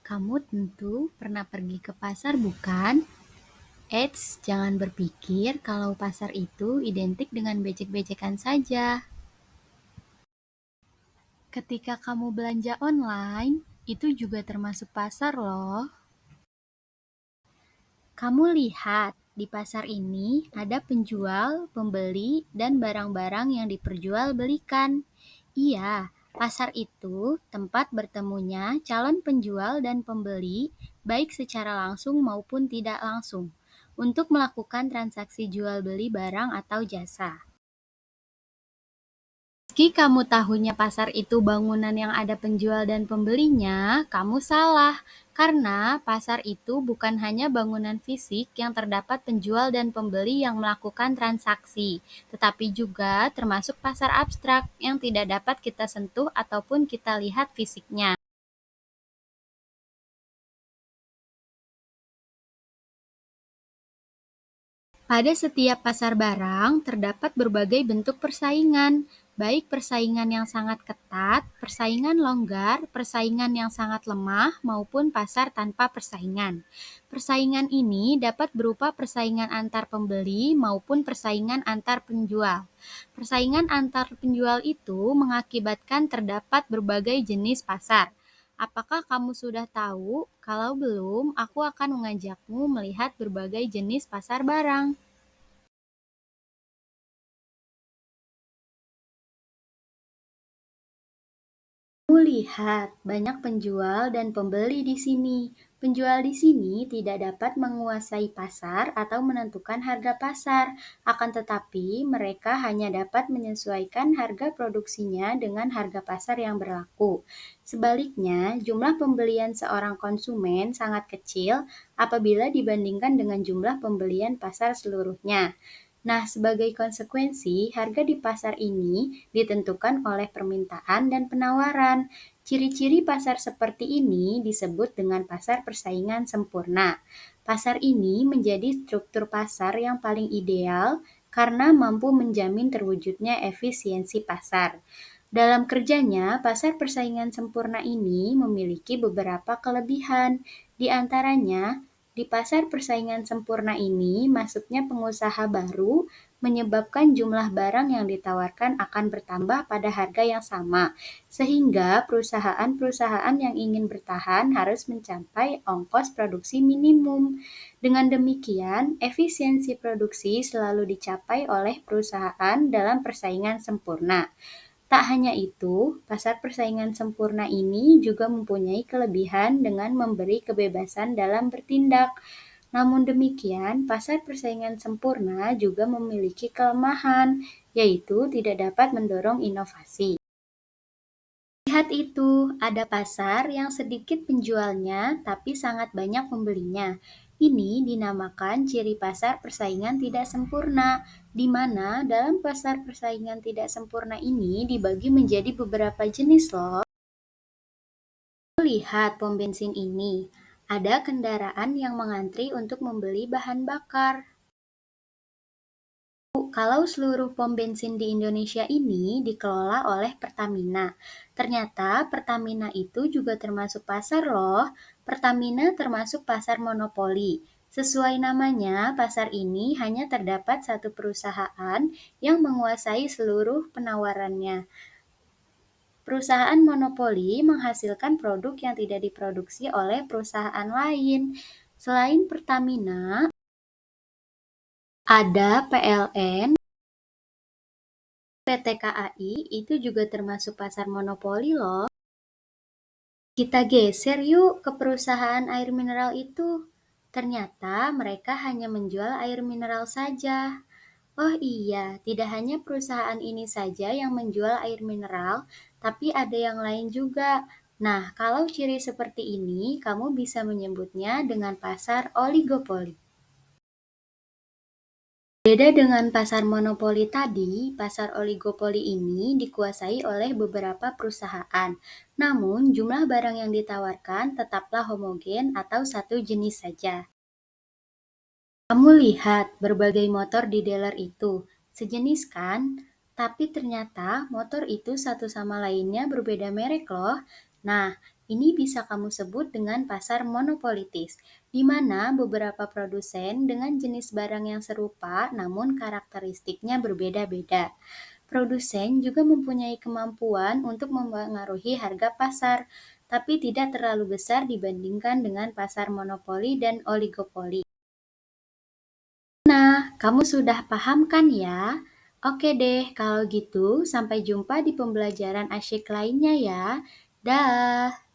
Kamu tentu pernah pergi ke pasar, bukan? Eits, jangan berpikir kalau pasar itu identik dengan becek-becekan saja. Ketika kamu belanja online, itu juga termasuk pasar loh. Kamu lihat, di pasar ini ada penjual, pembeli, dan barang-barang yang diperjualbelikan. Iya, pasar itu tempat bertemunya calon penjual dan pembeli, baik secara langsung maupun tidak langsung, untuk melakukan transaksi jual beli barang atau jasa. Meski kamu tahunya pasar itu bangunan yang ada penjual dan pembelinya, kamu salah. Karena pasar itu bukan hanya bangunan fisik yang terdapat penjual dan pembeli yang melakukan transaksi, tetapi juga termasuk pasar abstrak yang tidak dapat kita sentuh ataupun kita lihat fisiknya. Pada setiap pasar barang, terdapat berbagai bentuk persaingan, baik persaingan yang sangat ketat, persaingan longgar, persaingan yang sangat lemah, maupun pasar tanpa persaingan. Persaingan ini dapat berupa persaingan antar pembeli maupun persaingan antar penjual. Persaingan antar penjual itu mengakibatkan terdapat berbagai jenis pasar. Apakah kamu sudah tahu? Kalau belum, aku akan mengajakmu melihat berbagai jenis pasar barang. Kamu lihat, banyak penjual dan pembeli di sini. Penjual di sini tidak dapat menguasai pasar atau menentukan harga pasar, akan tetapi mereka hanya dapat menyesuaikan harga produksinya dengan harga pasar yang berlaku. Sebaliknya, jumlah pembelian seorang konsumen sangat kecil apabila dibandingkan dengan jumlah pembelian pasar seluruhnya. Nah, sebagai konsekuensi, harga di pasar ini ditentukan oleh permintaan dan penawaran. Ciri-ciri pasar seperti ini disebut dengan pasar persaingan sempurna. Pasar ini menjadi struktur pasar yang paling ideal karena mampu menjamin terwujudnya efisiensi pasar. Dalam kerjanya, pasar persaingan sempurna ini memiliki beberapa kelebihan. Di antaranya, di pasar persaingan sempurna ini, masuknya pengusaha baru menyebabkan jumlah barang yang ditawarkan akan bertambah pada harga yang sama, sehingga perusahaan-perusahaan yang ingin bertahan harus mencapai ongkos produksi minimum. Dengan demikian, efisiensi produksi selalu dicapai oleh perusahaan dalam persaingan sempurna. Tak hanya itu, pasar persaingan sempurna ini juga mempunyai kelebihan dengan memberi kebebasan dalam bertindak. Namun demikian, pasar persaingan sempurna juga memiliki kelemahan, yaitu tidak dapat mendorong inovasi. Lihat itu, ada pasar yang sedikit penjualnya tapi sangat banyak pembelinya. Ini dinamakan ciri pasar persaingan tidak sempurna, di mana dalam pasar persaingan tidak sempurna ini dibagi menjadi beberapa jenis loh. Lihat pom bensin ini, ada kendaraan yang mengantri untuk membeli bahan bakar. Kalau seluruh pom bensin di Indonesia ini dikelola oleh Pertamina. Ternyata Pertamina itu juga termasuk pasar loh. Pertamina termasuk pasar monopoli. Sesuai namanya, pasar ini hanya terdapat satu perusahaan yang menguasai seluruh penawarannya. Perusahaan monopoli menghasilkan produk yang tidak diproduksi oleh perusahaan lain. Selain Pertamina, ada PLN, PT KAI itu juga termasuk pasar monopoli loh. Kita geser yuk ke perusahaan air mineral itu. Ternyata mereka hanya menjual air mineral saja. Oh iya, tidak hanya perusahaan ini saja yang menjual air mineral, tapi ada yang lain juga. Nah, kalau ciri seperti ini, kamu bisa menyebutnya dengan pasar oligopoli. Beda dengan pasar monopoli tadi, pasar oligopoli ini dikuasai oleh beberapa perusahaan. Namun, jumlah barang yang ditawarkan tetaplah homogen atau satu jenis saja. Kamu lihat berbagai motor di dealer itu, sejenis kan? Tapi ternyata motor itu satu sama lainnya berbeda merek loh. Nah, Ini bisa kamu sebut dengan pasar monopolitis, di mana beberapa produsen dengan jenis barang yang serupa namun karakteristiknya berbeda-beda. Produsen juga mempunyai kemampuan untuk mempengaruhi harga pasar, tapi tidak terlalu besar dibandingkan dengan pasar monopoli dan oligopoli. Nah, kamu sudah paham kan ya? Oke deh, kalau gitu sampai jumpa di pembelajaran asyik lainnya ya. Dah.